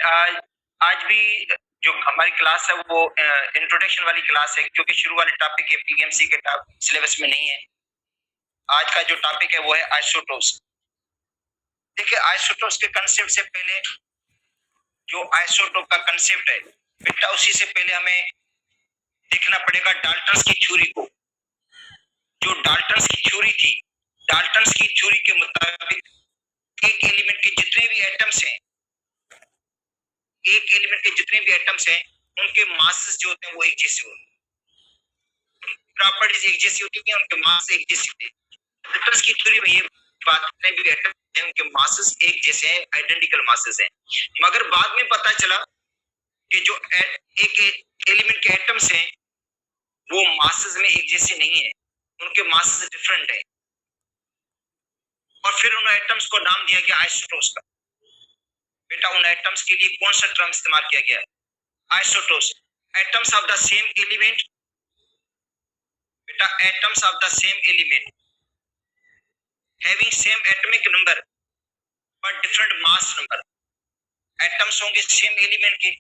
आज आज भी जो हमारी क्लास है वो इंट्रोडक्शन वाली क्लास है, क्योंकि शुरू वाले टॉपिक ये पीएमसी के सिलेबस में नहीं है। आज का जो टॉपिक है वो है आइसोटोप्स। देखिए, आइसोटोप्स के कंसेप्ट से पहले जो आइसोटोप का कंसेप्ट है बेटा, उसी से पहले हमें देखना पड़ेगा डाल्टन्स की थ्योरी को। जो डाल्टन्स की थ्योरी थी, डाल्टन्स की थ्योरी के मुताबिक एक एलिमेंट के जितने भी एटम्स हैं, एक एलिमेंट के जितने भी एटम्स हैं उनके मासेस जो होते हैं वो एक जैसे होते हैं, प्रॉपर्टीज एक जैसी होती है, उनके मास एक जैसे होते हैं। डाल्टन्स की थ्योरी में ये बात, जितने भी एटम हैं उनके मासेस एक जैसे हैं, आइडेंटिकल मासेस हैं। मगर बाद में पता चला कि जो एक एलिमेंट के एटम्स हैं वो मासेस में एक जैसे नहीं है, उनके मासेस डिफरेंट है। और फिर उन एटम्स को नाम दिया गया आइसोटोप्स का। बेटा, उन एटम्स के लिए कौन सा टर्म इस्तेमाल किया गया? Isotopes, atoms of the same element. बेटा, atoms of the same element having same atomic number but different mass number. Atoms होंगे सेम एलिमेंट के,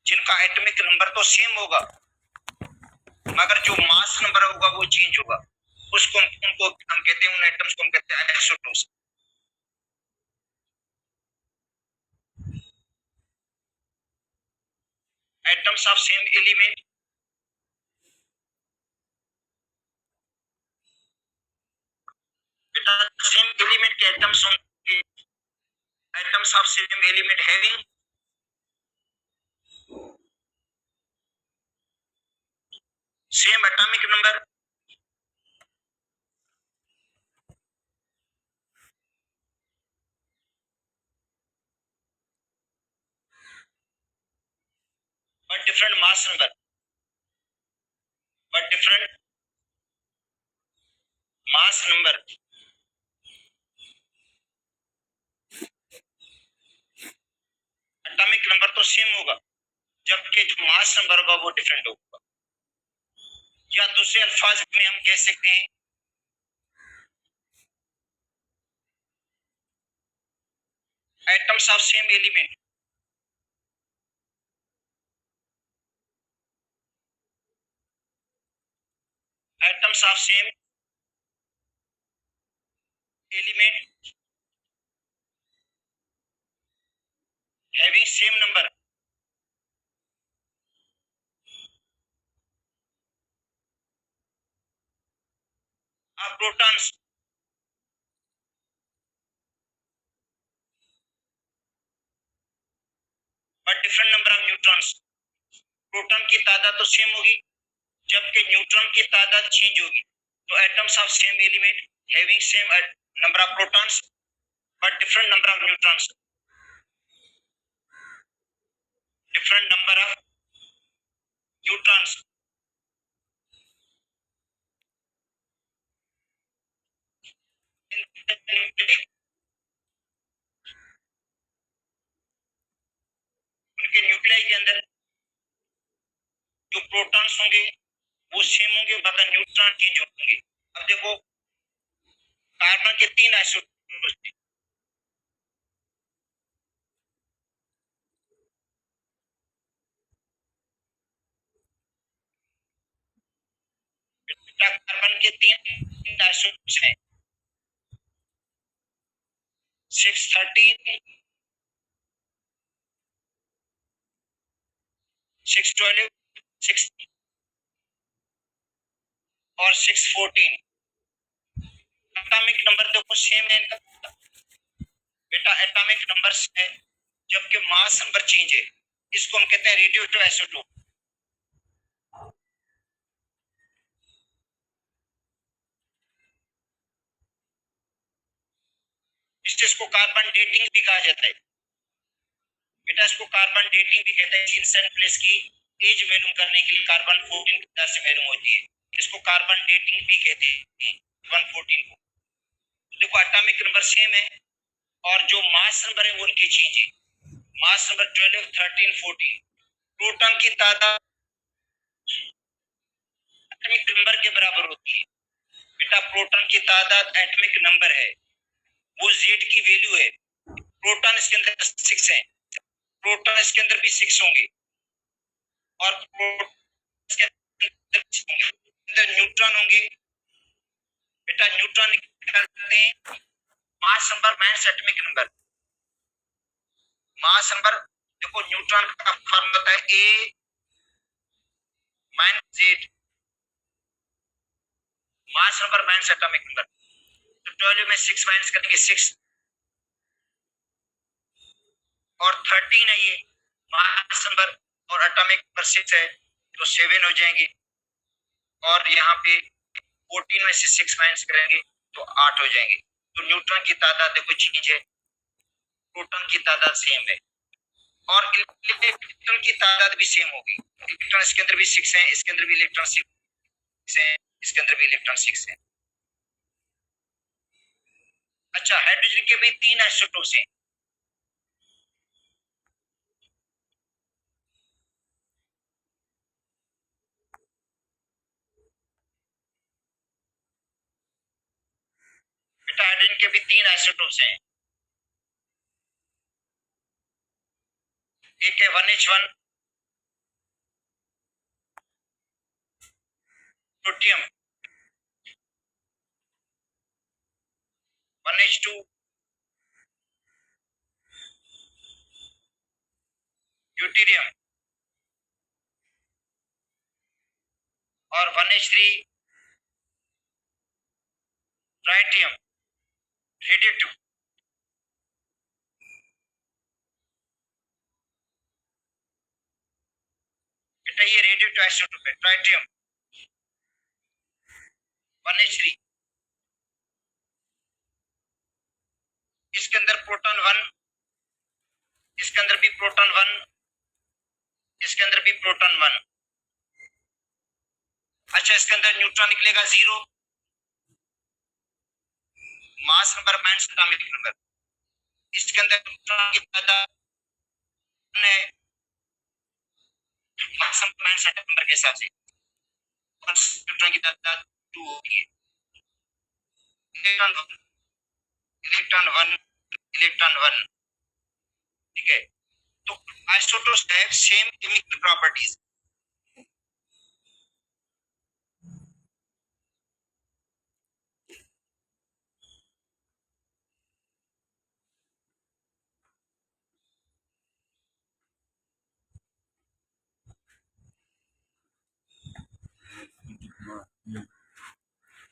जिनका एटॉमिक नंबर तो सेम होगा मगर जो मास नंबर होगा वो चेंज होगा। उसको उनको हम कहते हैं, उन एटम्स को हम कहते हैं isotopes. Atoms of same element, बेटा सेम एलिमेंट के एटम्स होंगे, atoms of same element having same atomic number but different mass number, but different mass number. Atomic number तो सेम होगा जबकि जो मास नंबर होगा वो डिफरेंट होगा। या दूसरे अल्फाज में हम कह सकते हैं atoms of same element atoms of same element having same number of protons but different number of neutrons. Proton की तादाद तो सेम होगी जबकि न्यूट्रॉन की तादाद चेंज होगी। तो atoms of same element having same number of protons but different number of neutrons, different number of neutrons. उनके न्यूक्लियाई के अंदर जो प्रोटॉन्स होंगे वो सेम होंगे मगर न्यूट्रॉन चेंज होंगे। अब देखो, कार्बन के 3 आइसोटोप्स थे, कार्बन के 3 आइसोटोप्स हैं, 613, 612, 6 और 614। एटॉमिक नंबर देखो सेम है इनका। बेटा, एटॉमिक नंबर है जबकि मास नंबर चेंज है, इसको हम कहते हैं रेडियोएक्टिव आइसोटोप। इसको कार्बन डेटिंग भी कहा जाता है। बेटा, इसको कार्बन डेटिंग भी कहते हैं। इंसेंट प्लेस की एज मालूम करने के लिए कार्बन 14 की तरह से मालूम होती है, इसको कार्बन डेटिंग भी कहते हैं 114 को। देखो, एटॉमिक नंबर सेम है और जो मास नंबर है वो उनकी चेंज है। Mass number 12, 13, 14। प्रोटॉन की तादाद एटॉमिक नंबर के बराबर होती है। बेटा, प्रोटॉन की तादाद एटॉमिक नंबर है, वो Z की वैल्यू है। प्रोटॉन इसके अंदर 6 है, प्रोटॉन इसके अंदर भी 6 होंगे और इसके अंदर न्यूट्रॉन होंगे। बेटा न्यूट्रॉन निकालते हैं mass number minus atomic number. Mass number देखो न्यूट्रॉन का फॉर्मूला होता है A minus Z, mass number minus atomic number. तो 12 में 6 माइनस करेंगे 6 और 13 है ये मास नंबर और एटॉमिक नंबर 6 है तो 7 हो जाएंगे और यहाँ पे 14 में से 6 माइनस करेंगे तो 8 हो जाएंगे। तो न्यूट्रॉन की तादाद देखो चेंज है, प्रोटॉन की तादाद सेम है और इलेक्ट्रॉन की तादाद भी सेम होगी। इलेक्ट्रॉन इसके अंदर भी 6 है, इसके अंदर भी इलेक्ट्रॉन 6 है, इसके अंदर भी इलेक्ट्रॉन 6 है। अच्छा हाइड्रोजन के भी 3 आइसोटोप्स हैं। बेटा हाइड्रोजन के भी 3 आइसोटोप्स हैं। एक है 1H1 प्रोटियम, 1H2 ड्यूटेरियम और 1H3 ट्राइटियम रेडिएटिव। बेटा ये रेडिएटिव आइसोटोप है ट्राइटियम 1H3। इसके अंदर प्रोटॉन 1, इसके अंदर भी प्रोटॉन 1, इसके अंदर भी प्रोटॉन 1। अच्छा इसके अंदर न्यूट्रॉन निकलेगा 0, मास नंबर माइनस एटॉमिक नंबर। इसके अंदर न्यूट्रॉन की तादाद है मास नंबर माइनस एटॉमिक नंबर के हिसाब से और न्यूट्रॉन की तादाद 2 होगी। इलेक्ट्रॉन 1, इलेक्ट्रॉन 1, इलेक्ट्रॉन 1, ठीक है। तो isotopes have same chemical properties.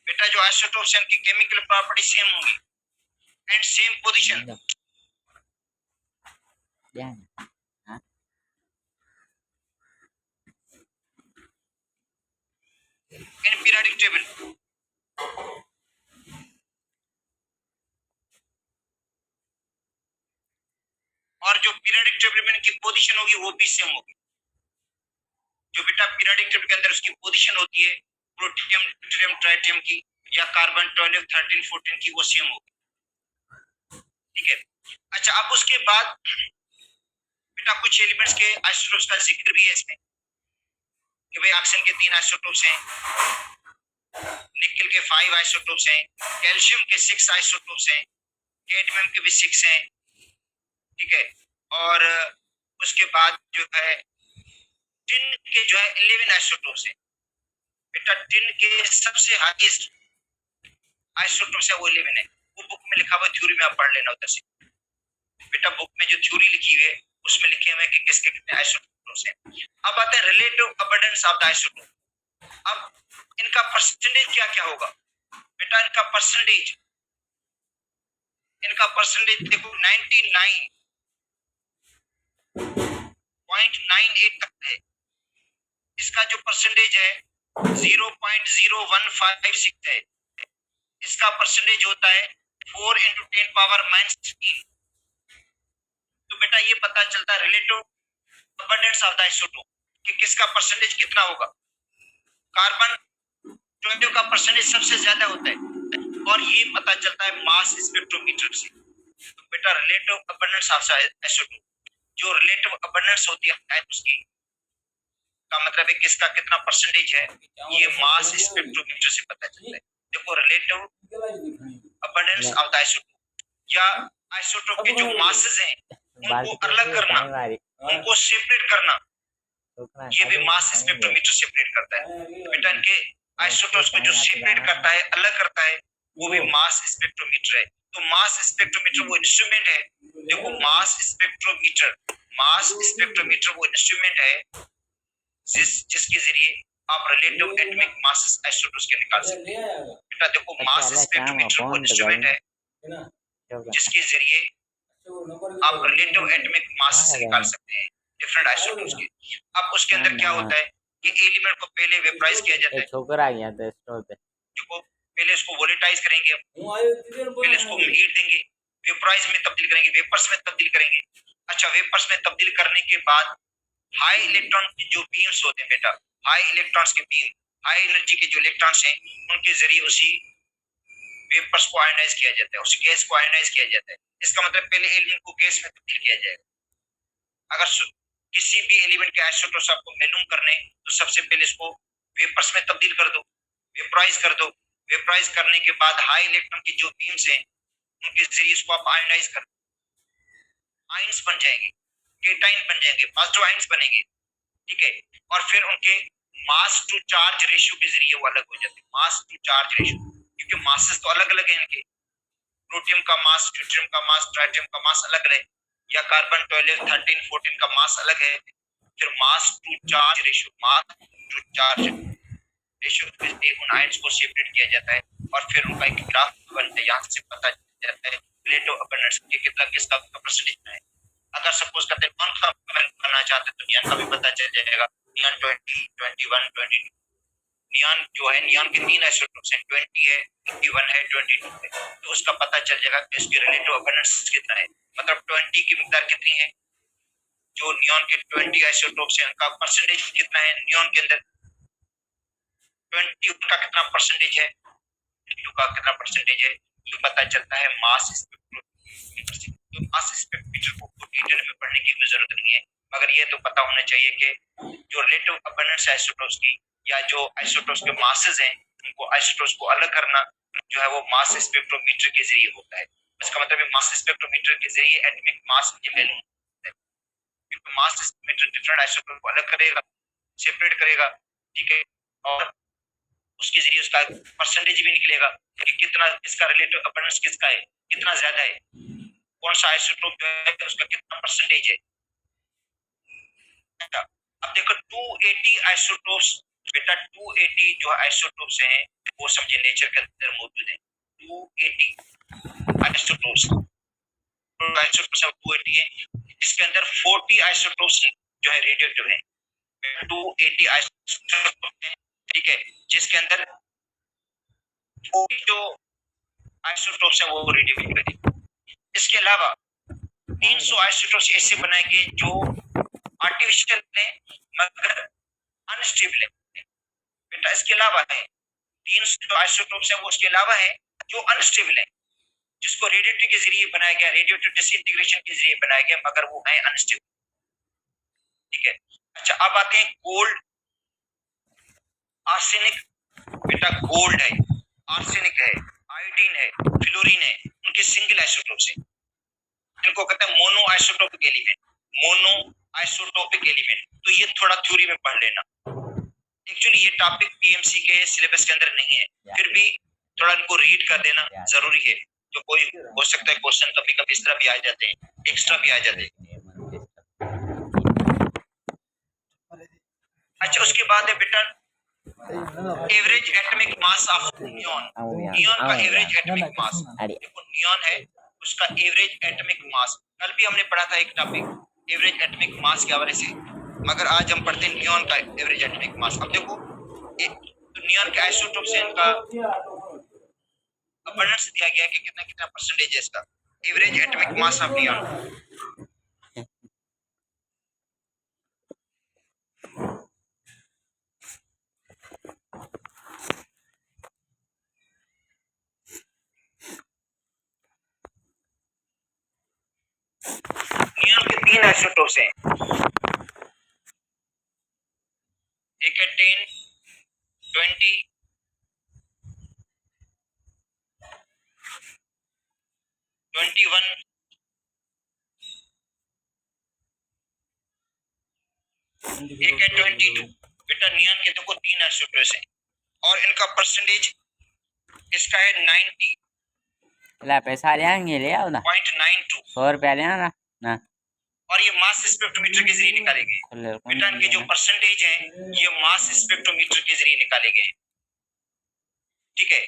बेटा जो आइसोटोप्स हैं उनकी केमिकल प्रॉपर्टी सेम होंगी and same position. In periodic table और जो पीरियोडिक टेबल में इनकी पोजीशन होगी वो भी सेम होगी। जो बेटा पीरियोडिक टेबल के अंदर उसकी पोजीशन होती है प्रोटियम ड्यूटेरियम ट्राइटियम की या कार्बन 12 13 14 की वो सेम होगी, ठीक है। अच्छा अब उसके बाद बेटा कुछ एलिमेंट्स के आइसोटोप्स का जिक्र भी है इसमें कि भाई ऑक्सीजन के 3 आइसोटोप्स हैं, निकेल के 5 आइसोटोप्स हैं, कैल्शियम के 6 आइसोटोप्स हैं, कैडमियम के भी 6 हैं, ठीक है। और उसके बाद जो है टिन के जो है 11 आइसोटोप्स हैं। बेटा टिन के सबसे हाईएस्ट आइसोटोप्स है वो 11 है। वो बुक में लिखा हुआ थ्योरी में आप पढ़ लेना उधर से। बेटा बुक में जो थ्योरी लिखी हुई है उसमें लिखे हुए कि किसके कितने आइसोटोप्स हैं। अब आते हैं relative abundance of the isotope. अब इनका परसेंटेज क्या क्या होगा बेटा? इनका परसेंटेज देखो 99.98 तक है। इसका जो परसेंटेज है 0.0156 है। इसका परसेंटेज होता है 4 × 10⁻⁻16। तो बेटा ये पता चलता है relative abundance of the isotope कि किसका परसेंटेज कितना होगा। कार्बन 12 का परसेंटेज सबसे ज्यादा होता है और ये पता चलता है मास स्पेक्ट्रोमीटर से। तो बेटा रिलेटिव अबंडेंस ऑफ आइसोटोप, जो रिलेटिव अबंडेंस होती है उसकी का मतलब है किसका कितना परसेंटेज है, ये मास स्पेक्ट्रोमीटर से पता चलता है। देखो relative abundance of the isotope या आइसोटोप के जो मासेस हैं उनको अलग करना, उनको सेपरेट करना, ये भी मास स्पेक्ट्रोमीटर सेपरेट करता है। बेटा इनके आइसोटोप्स को जो सेपरेट करता है, अलग करता है, वो भी मास स्पेक्ट्रोमीटर है। तो मास स्पेक्ट्रोमीटर वो इंस्ट्रूमेंट है, देखो मास स्पेक्ट्रोमीटर वो इंस्ट्रूमेंट है जिसके जरिए आप रिलेटिव एटॉमिक मासेस आइसोटोप्स के निकाल सकते हैं। बेटा देखो मास स्पेक्ट्रोमीटर वो इंस्ट्रूमेंट है जिसके जरिए आप रिलेटिव एटॉमिक मासेस निकाल सकते हैं डिफरेंट आइसोटोप्स के। अब उसके अंदर क्या होता है, ये एलिमेंट को पहले वेपराइज किया जाता है, छोकरा आ गया था स्टोर पे, देखो पहले इसको वोलेटाइज करेंगे, पहले इसको हीट देंगे, वेपराइज में तब्दील करेंगे, वेपर्स में तब्दील करेंगे। अच्छा वेपर्स में तब्दील करने के बाद हाई इलेक्ट्रॉन की जो बीम्स होते हैं बेटा, हाई इलेक्ट्रॉन्स के बीम, हाई एनर्जी के जो इलेक्ट्रॉन्स हैं उनके जरिए उसी वेपर्स को आयनाइज किया जाता है, उस गैस को आयनाइज किया जाता है। इसका मतलब पहले एलिमेंट को गैस में तब्दील किया जाएगा। अगर किसी भी एलिमेंट के आइसोटोप्स आपको मालूम करने तो सबसे पहले इसको वेपर्स में तब्दील कर दो, वेपराइज कर दो, वेपराइज करने के बाद हाई इलेक्ट्रॉन की जो बीम्स हैं उनके जरिए इसको आप आयनाइज कर दो, आयंस बन जाएंगे, केटाइन बन जाएंगे, पॉजिटिव आयंस बनेंगे, ठीक है। और फिर उनके मास टू चार्ज रेशियो के जरिए वो अलग हो जाते हैं, मास टू चार्ज रेशियो, क्योंकि मासेस तो अलग अलग है इनके, प्रोटियम का मास, ड्यूटेरियम का मास, ट्राइटियम का मास अलग है, या कार्बन 12 13 14 का मास अलग है। फिर mass to charge ratio, mass to charge ratio के जरिए उन आयंस को सेपरेट किया जाता है और फिर उनका एक ग्राफ बनता है, यहाँ से पता चलता है रिलेटिव अबंडेंस के कितना किसका परसेंटेज है। अगर सपोज करते हैं कौन सा करना चाहते हैं तो नियॉन का भी पता चल जाएगा, नियॉन 20 21 22। नियॉन जो है, नियॉन के 3 आइसोटोप्स हैं, 20 है, 21 है, 22 है, तो उसका पता चल जाएगा कि इसकी रिलेटिव अबंडेंस कितना है, मतलब 20 की मिकदार कितनी है, जो नियॉन के 20 आइसोटोप्स हैं उनका परसेंटेज कितना है, नियॉन के अंदर 20 का कितना परसेंटेज है, 22 का कितना परसेंटेज है, ये पता चलता है मास स्पेक्ट्रोमीटर से। तो मास स्पेक्ट्रोमीटर को डिटेल में पढ़ने की कोई जरूरत नहीं है, मगर ये तो पता होना चाहिए कि जो रिलेटिव अबंडेंस आइसोटोप्स की या जो आइसोटोप्स के मासेस हैं उनको आइसोटोप्स को अलग करना जो है वो मास स्पेक्ट्रोमीटर के जरिए होता है। इसका मतलब है मास स्पेक्ट्रोमीटर के जरिए एटॉमिक मास की वैल्यू होता है, क्योंकि मास स्पेक्ट्रोमीटर डिफरेंट आइसोटोप को अलग करेगा, सेपरेट करेगा, ठीक है, और उसके जरिए उसका परसेंटेज भी निकलेगा कि कितना इसका रिलेटिव अबंडेंस किसका है, कितना ज्यादा है, कौन सा आइसोटोप जो है उसका कितना परसेंटेज है। अब देखो 280 आइसोटोप्स, बेटा 280 जो आइसोटोप्स हैं वो समझे नेचर के अंदर मौजूद है, 280 आइसोटोप्स, आइसोटोप्स 280 है, इसके अंदर 40 आइसोटोप्स जो है रेडियोएक्टिव है, 280 आइसोटोप्स है, ठीक है, जिसके अंदर 40 जो आइसोटोप्स है वो रेडियोएक्टिव है। इसके अलावा 300 आइसोटोप्स ऐसे बनाए गए जो आर्टिफिशियल है मगर अनस्टेबल है, बेटा इसके अलावा है 300 जो आइसोटोप्स है वो उसके अलावा है जो अनस्टेबल है, जिसको रेडियोएक्टिव के जरिए बनाया गया, रेडियोएक्टिव डिसइंटीग्रेशन के जरिए बनाया गया, मगर वो है अनस्टेबल, ठीक है। अच्छा अब आते हैं गोल्ड, आर्सेनिक, बेटा गोल्ड है, आर्सेनिक है, आयोडीन है, फ्लोरीन है, उनके सिंगल आइसोटोप्स हैं, इनको कहते हैं mono isotopic element, mono isotopic element. तो ये थोड़ा थ्योरी में पढ़ लेना, एक्चुअली ये टॉपिक पीएमसी के सिलेबस के अंदर नहीं है, फिर भी थोड़ा इनको रीड कर देना जरूरी है, तो कोई हो सकता है क्वेश्चन कभी कभी इस तरह भी आ जाते हैं, एक्स्ट्रा भी आ जाते हैं। अच्छा उसके बाद है बेटा average atomic mass of neon, neon का एवरेज एटॉमिक मास, देखो नियॉन है उसका एवरेज एटॉमिक मास, कल भी हमने पढ़ा था एक टॉपिक एवरेज एटॉमिक मास के हवाले से, मगर आज हम पढ़ते हैं नियॉन का एवरेज एटॉमिक मास। अब देखो तो नियॉन के आइसोटोप से इनका अबंडेंस दिया गया है कि कितना कितना परसेंटेज है इसका average atomic mass of neon. Neon के 3 आइसोटोप्स हैं, एक है 10, 20, 21, एक है 22। बेटा नियॉन के देखो 3 आइसोटोप्स हैं और इनका परसेंटेज इसका है 90। ला पैसा ले आएंगे, ले आओ ना 0.92 100 रुपया ले आना ना। और ये मास स्पेक्ट्रोमीटर के जरिए निकाले गए। बेटा इनके जो परसेंटेज है ये मास स्पेक्ट्रोमीटर के जरिए निकाले गए, ठीक है।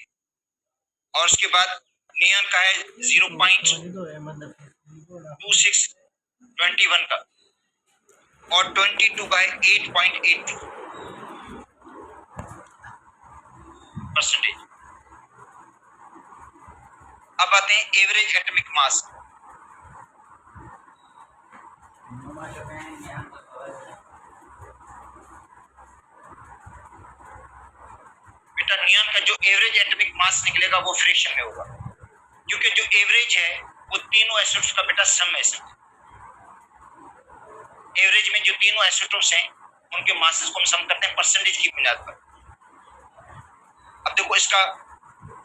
और उसके बाद नियॉन का है 0.2621 का और 22 का है 8.82 परसेंटेज। अब आते हैं एवरेज एटॉमिक मास। बेटा नियॉन का जो एवरेज एटॉमिक मास निकलेगा वो फ्रैक्शन में होगा, क्योंकि जो एवरेज है वो तीनों आइसोटोप्स का बेटा सम है। एवरेज में जो तीनों आइसोटोप्स हैं उनके मासेस को हम सम करते हैं परसेंटेज की बुनियाद पर। अब देखो इसका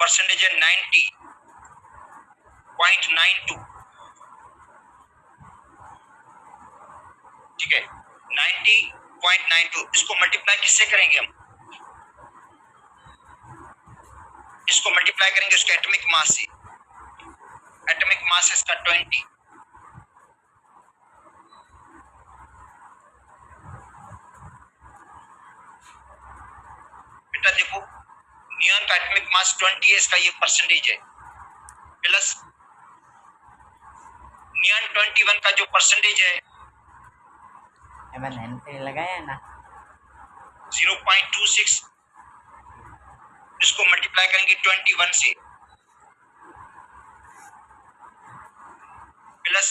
परसेंटेज है 90.92, ठीक है 90.92। इसको मल्टीप्लाई किससे करेंगे हम? इसको मल्टीप्लाई करेंगे उसके एटॉमिक मास से। एटॉमिक मास इसका 20। बेटा देखो नियॉन का एटॉमिक मास 20 है, इसका ये परसेंटेज है, प्लस नियॉन 21 का जो परसेंटेज है लगाया ना 0.26, इसको मल्टीप्लाई करेंगे 21 से, प्लस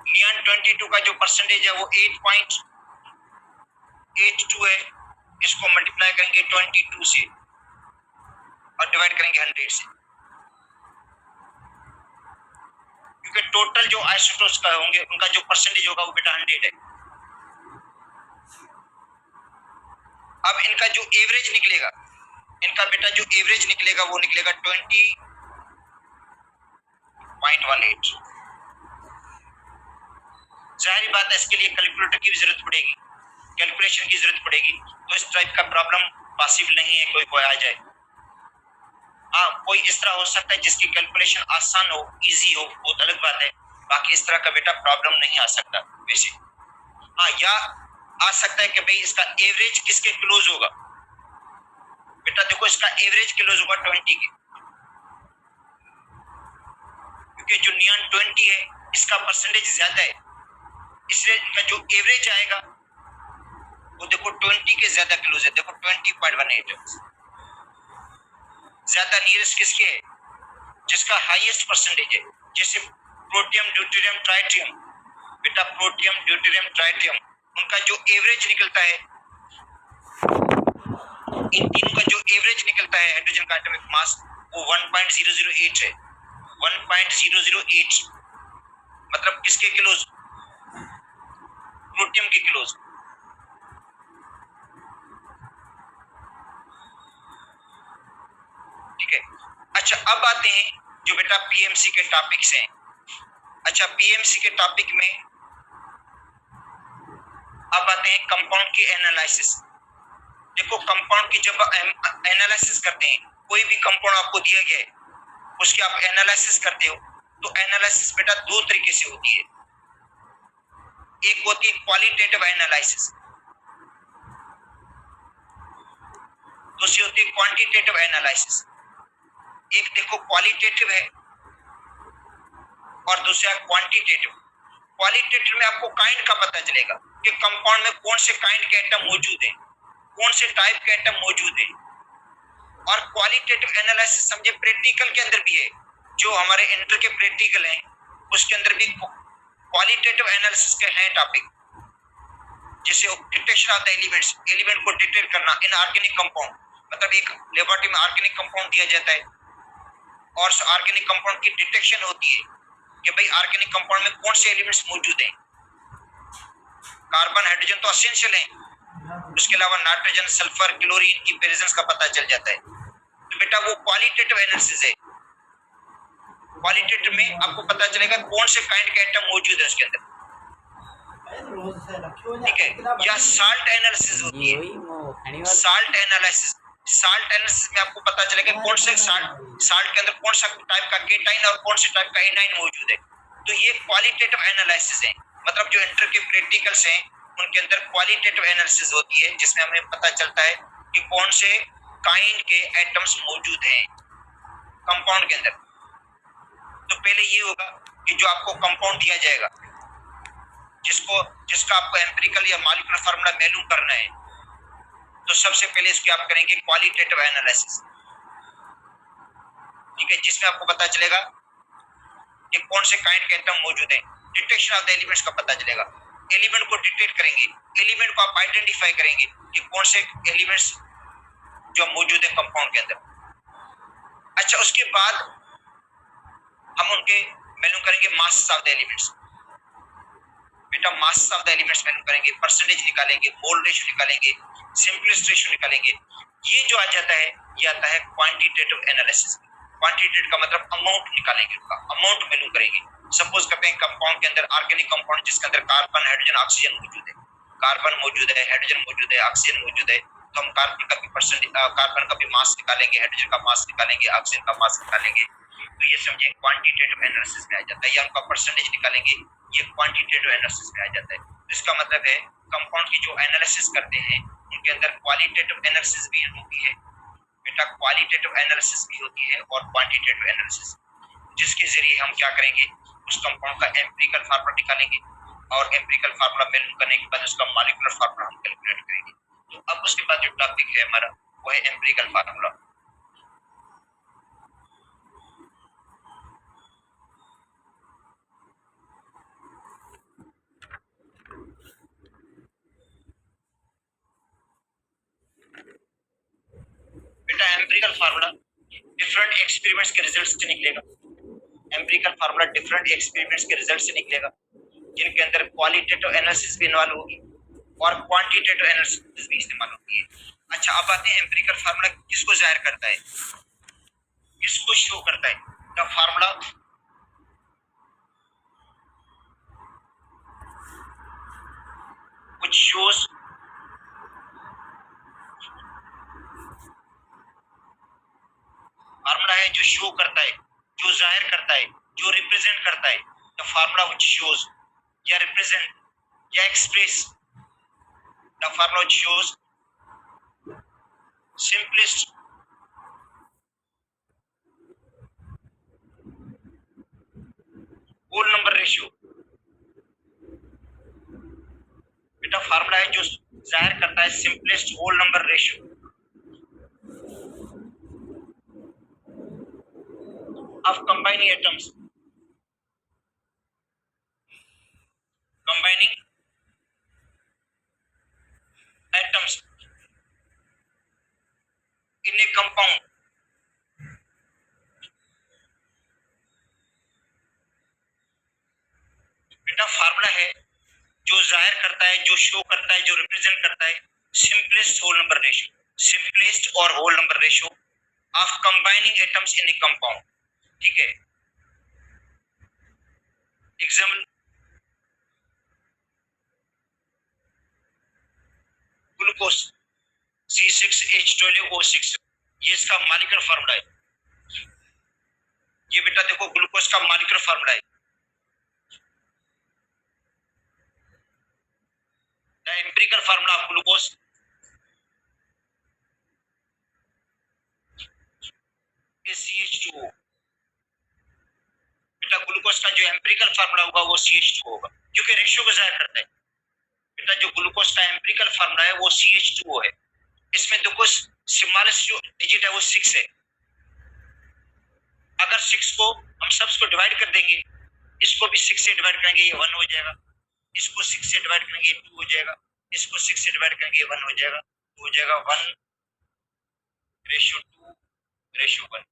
नियॉन 22 का जो परसेंटेज है वो 8.82 है, इसको मल्टीप्लाई करेंगे 22 से और डिवाइड करेंगे 100 से, क्योंकि टोटल जो आइसोटोप्स का होंगे उनका जो परसेंटेज होगा वो बेटा 100 है। अब इनका जो एवरेज निकलेगा, इनका बेटा जो एवरेज निकलेगा वो निकलेगा 20.18। जाहिर बात है इसके लिए कैलकुलेटर की भी जरूरत पड़ेगी, कैलकुलेशन की जरूरत पड़ेगी, तो इस टाइप का प्रॉब्लम पॉसिबल नहीं है कोई आ जाए। हाँ कोई इस तरह हो सकता है जिसकी कैलकुलेशन आसान हो, इजी हो, बहुत अलग बात है, बाकी इस तरह का बेटा प्रॉब्लम नहीं आ सकता वैसे। हाँ या आ सकता है कि भाई इसका एवरेज किसके क्लोज होगा। बेटा देखो इसका एवरेज क्लोज होगा 20 के, क्योंकि जो नियॉन 20 है इसका परसेंटेज ज्यादा है, इसलिए इनका जो एवरेज आएगा वो देखो 20 के ज्यादा क्लोज है। देखो 20.18 ज्यादा नियरेस्ट किसके है? जिसका हाईएस्ट परसेंटेज है, जैसे प्रोटियम, ड्यूटेरियम, ट्राइटियम। बेटा प्रोटियम, ड्यूटेरियम, ट्राइटियम उनका जो एवरेज निकलता है, इन तीनों का जो एवरेज निकलता है हाइड्रोजन का एटॉमिक मास वो 1.008 है। 1.008 मतलब किसके क्लोज? प्रोटियम के क्लोज। ठीक है। अच्छा अब आते हैं जो बेटा पीएमसी के टॉपिक्स हैं। अच्छा पीएमसी के टॉपिक में अब आते हैं कंपाउंड के एनालिसिस। देखो कंपाउंड की जब एनालिसिस करते हैं, कोई भी कंपाउंड आपको दिया गया है उसकी आप एनालिसिस करते हो, तो एनालिसिस बेटा दो तरीके से होती है। एक होती है क्वालिटेटिव एनालिसिस, दूसरी होती है क्वांटिटेटिव एनालिसिस। एक देखो क्वालिटेटिव है और दूसरा क्वांटिटेटिव। क्वालिटेटिव में आपको काइंड का पता चलेगा कि कंपाउंड में कौन से काइंड के एटम मौजूद हैं, कौन से टाइप के एटम मौजूद हैं। और क्वालिटेटिव एनालिसिस समझे प्रैक्टिकल के अंदर भी है, जो हमारे इंटर के प्रैक्टिकल हैं उसके अंदर भी क्वालिटेटिव एनालिसिस के हैं टॉपिक, जैसे detection of the elements, element को डिटेक्ट करना इन ऑर्गेनिक कंपाउंड। मतलब एक लेबोरेटरी में ऑर्गेनिक कंपाउंड दिया जाता है और उस ऑर्गेनिक कंपाउंड की डिटेक्शन होती है कि भाई ऑर्गेनिक कंपाउंड में कौन से एलिमेंट्स मौजूद हैं। कार्बन, हाइड्रोजन तो एसेंशियल है, उसके अलावा नाइट्रोजन, सल्फर, क्लोरीन की प्रेजेंस का पता चल जाता है। तो बेटा वो क्वालिटेटिव एनालिसिस है। क्वालिटेटिव में आपको पता चलेगा कौन से काइंड के एटम मौजूद है उसके अंदर, ठीक है, या साल्ट एनालिसिस होती है। साल्ट एनालिसिस में आपको पता चलेगा कौन से साल्ट के अंदर कौन सा टाइप का केटाइन और कौन से टाइप का एनाइन मौजूद है। तो ये क्वालिटेटिव एनालिसिस है, मतलब जो इंटर के प्रैक्टिकल्स हैं उनके अंदर क्वालिटेटिव एनालिसिस होती है, जिसमें हमें पता चलता है कि कौन से काइंड के एटम्स मौजूद हैं कंपाउंड के अंदर। तो पहले ये होगा कि जो आपको कंपाउंड दिया जाएगा, जिसका आपको एम्पिरिकल या मॉलिक्यूलर फार्मूला मालूम करना है, तो सबसे पहले इसकी आप करेंगे क्वालिटेटिव एनालिसिस। ठीक है, जिसमें आपको पता चलेगा कि कौन से काइंड के एटम मौजूद है। डिटेक्शन ऑफ द एलिमेंट्स का पता चलेगा, एलिमेंट को डिटेक्ट करेंगे, एलिमेंट को आप आइडेंटिफाई करेंगे कि कौन से एलिमेंट्स जो मौजूद है कंपाउंड के अंदर। अच्छा, उसके बाद हम उनके मालूम करेंगे मास ऑफ द एलिमेंट्स। बेटा मास ऑफ द एलिमेंट्स मालूम करेंगे, परसेंटेज निकालेंगे, मोल रेशियो निकालेंगे, सिंपलेस्ट रेशियो निकालेंगे। ये जो आ जाता है, ये आता है क्वांटिटेटिव एनालिसिस। क्वांटिटेटिव का मतलब अमाउंट निकालेंगे, उनका अमाउंट मालूम करेंगे। सपोज करते हैं कंपाउंड के अंदर ऑर्गेनिक कंपाउंड जिसके अंदर कार्बन, हाइड्रोजन, ऑक्सीजन मौजूद है, कार्बन मौजूद है, हाइड्रोजन मौजूद है, ऑक्सीजन मौजूद है, तो हम कार्बन का भी परसेंटेज, कार्बन का भी मास निकालेंगे, हाइड्रोजन का मास निकालेंगे, ऑक्सीजन का मास निकालेंगे। तो ये समझे क्वांटिटेटिव एनालिसिस में आ जाता है, या उनका परसेंटेज निकालेंगे, ये क्वांटिटेटिव एनालिसिस में आ जाता है। तो इसका मतलब है कंपाउंड की जो एनालिसिस करते हैं उनके अंदर क्वालिटेटिव एनालिसिस भी होती है। बेटा क्वालिटेटिव एनालिसिस भी होती है और क्वांटिटेटिव एनालिसिस, जिसके जरिए हम क्या करेंगे, उस कंपाउंड का एम्पिरिकल फार्मूला निकालेंगे, और एम्पिरिकल फार्मूला मालूम करने के बाद उसका मॉलिक्यूलर फार्मूला हम कैलकुलेट करेंगे। तो अब उसके बाद जो टॉपिक है हमारा वो है एम्पिरिकल फार्मूला। बेटा एम्पिरिकल फार्मूला डिफरेंट एक्सपेरिमेंट्स के रिजल्ट से निकलेगा। एम्पिरिकल फार्मूला डिफरेंट एक्सपेरिमेंट्स के रिजल्ट से निकलेगा, जिनके अंदर क्वालिटेटिव एनालिसिस भी इन्वॉल्व होगी और क्वांटिटेटिव एनालिसिस भी इस्तेमाल होती है। अच्छा, अब आते हैं एम्पिरिकल फार्मूला किसको जाहिर करता है, किसको शो करता है। The formula which shows formula है जो शो करता है, जो जाहिर करता है, जो रिप्रेजेंट करता है। द फार्मूला व्हिच शोज या रिप्रेजेंट या express, the formula which shows simplest whole number ratio। बेटा फार्मूला है जो जाहिर करता है simplest whole number ratio of combining atoms, combining atoms in a compound। बेटा फार्मूला है जो जाहिर करता है, जो शो करता है, जो रिप्रेजेंट करता है simplest whole number ratio, simplest और whole number ratio of combining atoms in a compound. ठीक है, एग्जाम्पल ग्लूकोज C6H12O6, ये इसका मॉलिक्यूलर फार्मूला है। ये बेटा देखो ग्लूकोज का मॉलिक्यूलर फार्मूला है। The empirical formula of glucose is CH2O। बेटा ग्लूकोज का जो एम्पिरिकल फार्मूला होगा वो CH2O होगा, क्योंकि रेशियो को जाहिर करता है। बेटा जो ग्लूकोज का एम्पिरिकल फार्मूला है वो CH2O है। इसमें देखो स्मॉलेस्ट जो डिजिट है वो 6 है। अगर 6 को हम सब को डिवाइड कर देंगे, इसको भी 6 से डिवाइड करेंगे ये 1 हो जाएगा, इसको 6 से डिवाइड करेंगे 2 हो जाएगा, इसको 6 से डिवाइड करेंगे 1 हो जाएगा, तो हो जाएगा 1:2:1।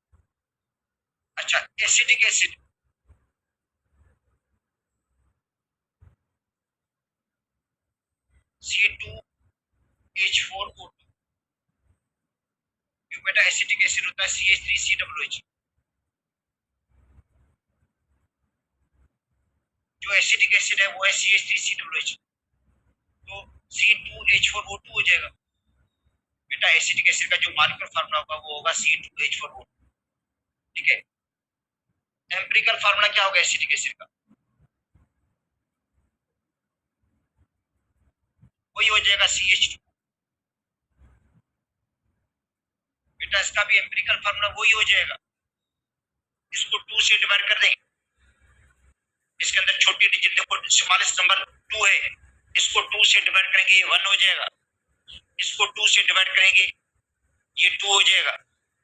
अच्छा, एसिटिक एसिड C2H4O2। बेटा एसिटिक एसिड होता है CH3COOH। जो एसिटिक एसिड है वो है CH3COOH। C2H4O2 हो जाएगा। बेटा एसिटिक एसिड का जो मॉलिक्यूलर फार्मूला होगा वो होगा C2H4O2। ठीक है, एम्पिरिकल फार्मूला क्या होगा एसिटिक एसिड का? वही हो जाएगा CH2। बेटा इसका भी एम्पिरिकल फार्मूला वही हो जाएगा। इसको 2 से डिवाइड कर दें, इसके अंदर छोटी डिजिट देखो स्मॉलेस्ट नंबर 2 है, इसको 2 से डिवाइड करेंगे ये 1 हो जाएगा, इसको 2 से डिवाइड करेंगे ये 2 हो जाएगा,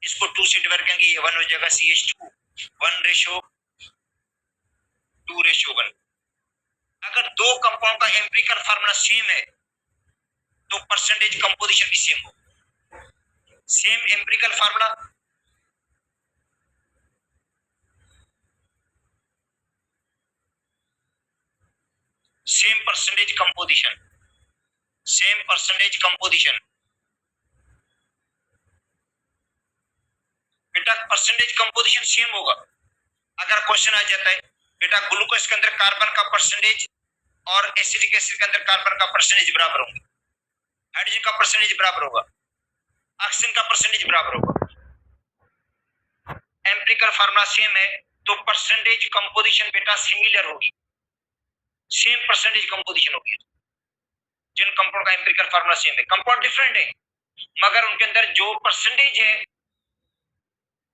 इसको 2 से डिवाइड करेंगे ये 1 हो जाएगा। CH2 1:2:1। अगर दो कंपाउंड का एम्पिरिकल फार्मूला सेम है तो परसेंटेज कंपोजिशन भी सेम हो। Same empirical formula, same percentage composition, same percentage composition. बेटा परसेंटेज कंपोजिशन सेम होगा। अगर क्वेश्चन आ जाता है बेटा ग्लूकोज के अंदर कार्बन का परसेंटेज और एसिटिक एसिड के अंदर कार्बन का परसेंटेज बराबर होंगे, हाइड्रोजन का परसेंटेज बराबर होगा, ऑक्सीजन का परसेंटेज बराबर होगा। एम्पिरिकल फार्मूला सेम है तो परसेंटेज कंपोजिशन बेटा सिमिलर होगी, सेम परसेंटेज कंपोजिशन होगी। जिन कंपाउंड का एम्पिरिकल फार्मूला सेम है, कंपाउंड डिफरेंट है मगर उनके अंदर जो परसेंटेज है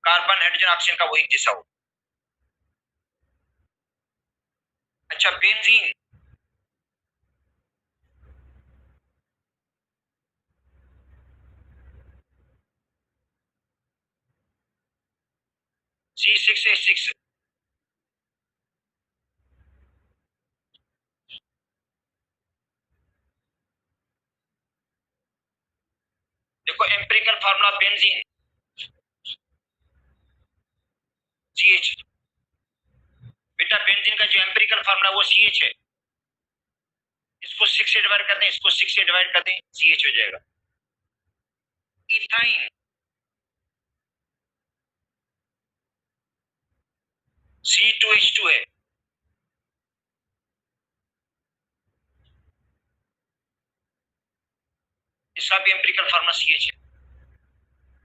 कार्बन हाइड्रोजन ऑक्सीजन का वो एक जैसा हो। अच्छा बेंजीन, C6H6, देखो एम्पिरिकल फार्मूला बेंजीन CH, बेटा बेंजीन का जो एम्पिरिकल फार्मूला वो CH है, इसको 6 से डिवाइड कर दें, इसको 6 से डिवाइड कर दें, CH हो जाएगा। इथाइन C2H2 है, इसका भी एम्पिरिकल फार्मूला CH है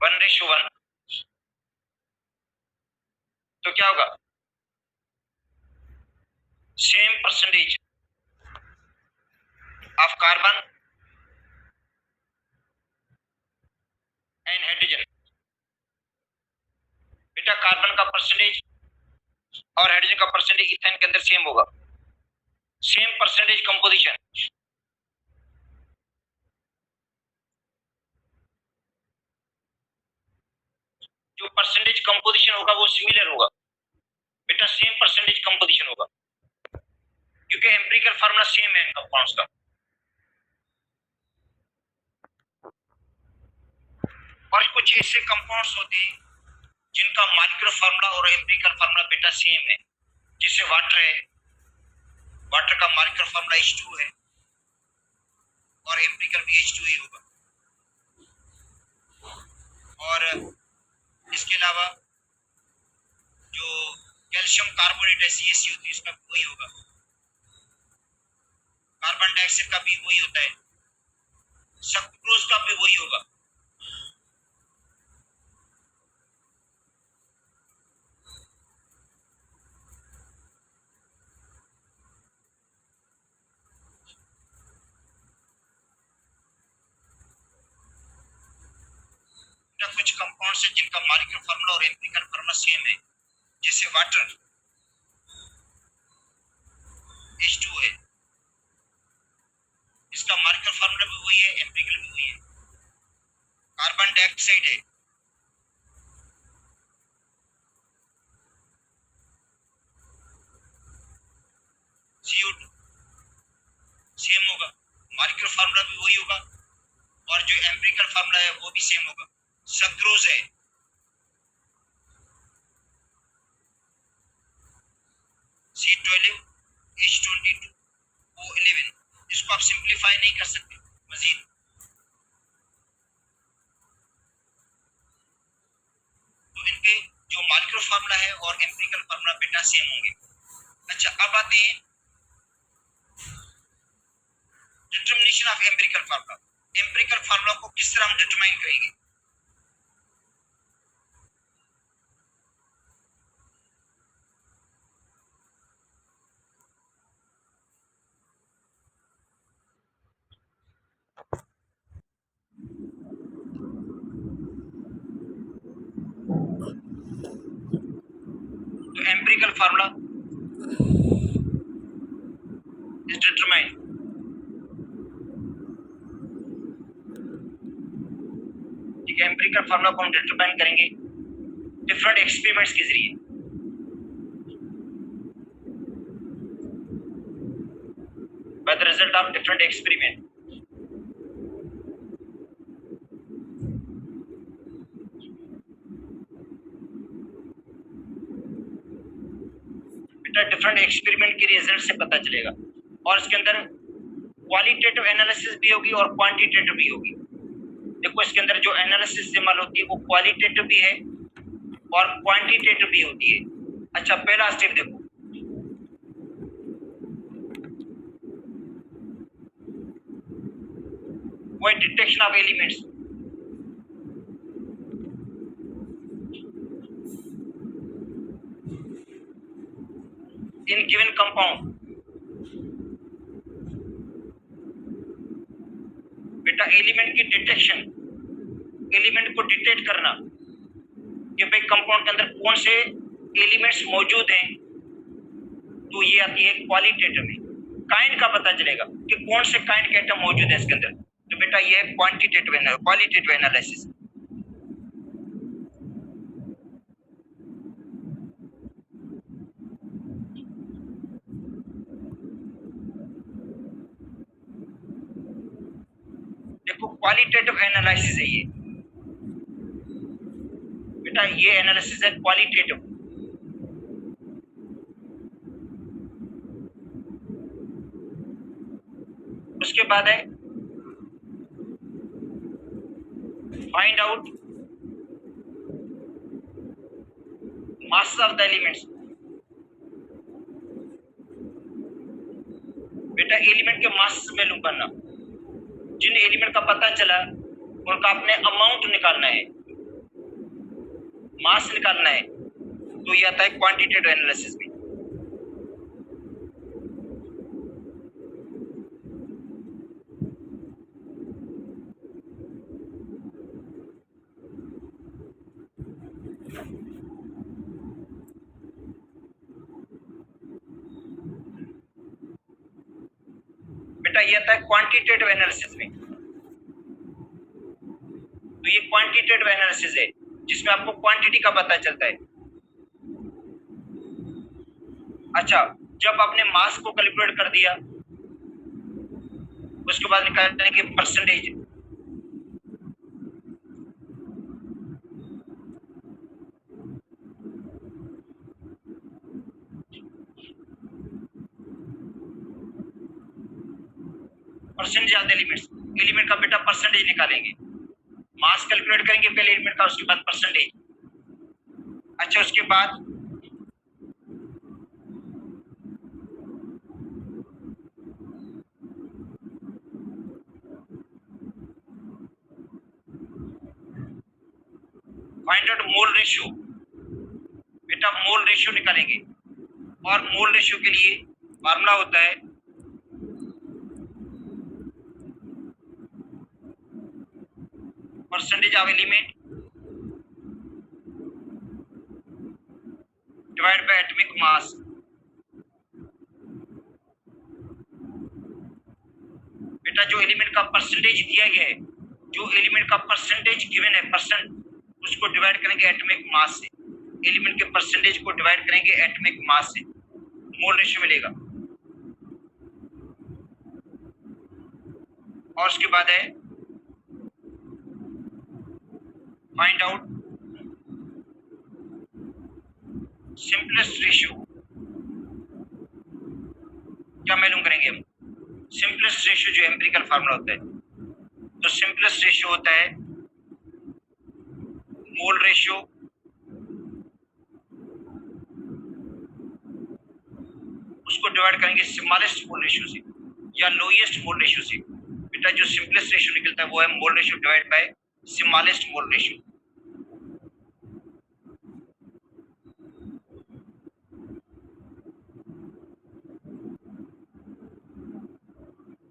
1:1। तो क्या होगा? Same percentage of carbon and hydrogen. बेटा कार्बन का परसेंटेज और हाइड्रोजन का परसेंटेज इथेन के अंदर सेम होगा, सेम परसेंटेज कंपोजिशन। जो परसेंटेज कंपोजिशन होगा वो सिमिलर होगा, बेटा सेम परसेंटेज कंपोजिशन होगा क्योंकि एम्पिरिकल फार्मूला सेम है इन कंपाउंड्स का। और कुछ ऐसे कंपाउंड्स होते हैं जिनका मॉलिक्यूलर फार्मूला और एम्पिरिकल फार्मूला बेटा सेम है, जैसे वाटर है, वाटर का मॉलिक्यूलर फार्मूला H2 है और एम्पिरिकल भी H2 ही होगा। और इसके अलावा जो कैल्शियम कार्बोनेट है CaCO3 इसका भी वही होगा, कार्बन डाइऑक्साइड का भी वही होता है, सक्रोज का भी वही होगा। कुछ कंपाउंड्स हैं जिनका मॉलिक्यूलर फार्मूला और एम्पिरिकल फार्मूला सेम है, जैसे वाटर H2 है, इसका मॉलिक्यूलर फार्मूला भी वही है, एम्पिरिकल भी वही है। कार्बन डाइऑक्साइड है, CO2 सेम होगा, मॉलिक्यूलर फार्मूला भी वही होगा और जो एम्पिरिकल फार्मूला है वो भी सेम होगा। सक्रोज है, C12H22O11, इसको आप सिंप्लीफाई नहीं कर सकते मजीद। तो इनके जो मॉलिक्यूलर फार्मूला है और एम्पिरिकल फार्मूला बेटा सेम होंगे। अच्छा अब आते हैं determination of empirical formula, empirical formula को किस तरह हम डिटरमाइन करेंगे? तो एम्पिरिकल फार्मूला इज डिटरमाइंड, ठीक है, एम्पिरिकल फार्मूला को हम डिटरमाइन करेंगे डिफरेंट एक्सपेरिमेंट्स के जरिए। By the result of different experiment. बेटा डिफरेंट एक्सपेरिमेंट के रिजल्ट से पता चलेगा, और इसके अंदर क्वालिटेटिव एनालिसिस भी होगी और क्वांटिटेटिव भी होगी। देखो इसके अंदर जो एनालिसिस इस्तेमाल होती है वो क्वालिटेटिव भी है और क्वांटिटेटिव भी होती है। अच्छा, पहला स्टेप देखो, वो है detection of elements. In given compound, बेटा एलिमेंट की डिटेक्शन, एलिमेंट को डिटेक्ट करना कि भाई कंपाउंड के अंदर कौन से एलिमेंट्स मौजूद हैं, तो ये आती है क्वालिटेटिव में। काइंड का पता चलेगा कि कौन से काइंड के एटम मौजूद है इसके अंदर, तो बेटा ये है क्वालिटेटिव एनालिसिस। देखो क्वालिटेटिव एनालिसिस है ये, बेटा ये एनालिसिस है क्वालिटेटिव। उसके बाद है find out mass of the elements. बेटा एलिमेंट के मास मालूम करना, जिन एलिमेंट का पता चला उनका अपने अमाउंट निकालना है, मास निकालना है, तो ये आता है क्वांटिटेटिव एनालिसिस में। बेटा ये आता है क्वांटिटेटिव एनालिसिस में। तो ये क्वांटिटेटिव एनालिसिस है जिसमें आपको क्वांटिटी का पता चलता है। अच्छा, जब आपने मास को कैलकुलेट कर दिया, उसके बाद निकालने के percentage, percentage of the elements, element का बेटा परसेंटेज निकालेंगे। मास कैलकुलेट करेंगे पहले एलिमेंट का, उसके बाद परसेंटेज। अच्छा, उसके बाद फाइंड आउट मोल रेशियो, बेटा मोल रेशियो निकालेंगे, और मोल रेशियो के लिए फार्मूला होता है percentage of element divide by atomic mass. बेटा जो एलिमेंट का परसेंटेज दिया गया है, जो एलिमेंट का परसेंटेज गिवन है परसेंट, उसको डिवाइड करेंगे एटॉमिक मास से। एलिमेंट के परसेंटेज को डिवाइड करेंगे एटॉमिक मास से, मोल रेशियो मिलेगा। और उसके बाद है फाइंड आउट सिंपलेस्ट रेशियो। क्या मालूम करेंगे हम? सिंपलेस्ट रेशियो जो एम्पिरिकल फार्मूला होता है, तो सिंपलेस्ट रेशियो होता है मोल रेशियो उसको डिवाइड करेंगे स्मॉलेस्ट मोल रेशियो से। या लोएस्ट मोल रेशियो से। बेटा जो सिंपलेस्ट रेशियो निकलता है वो है mole ratio divide by smallest mole ratio.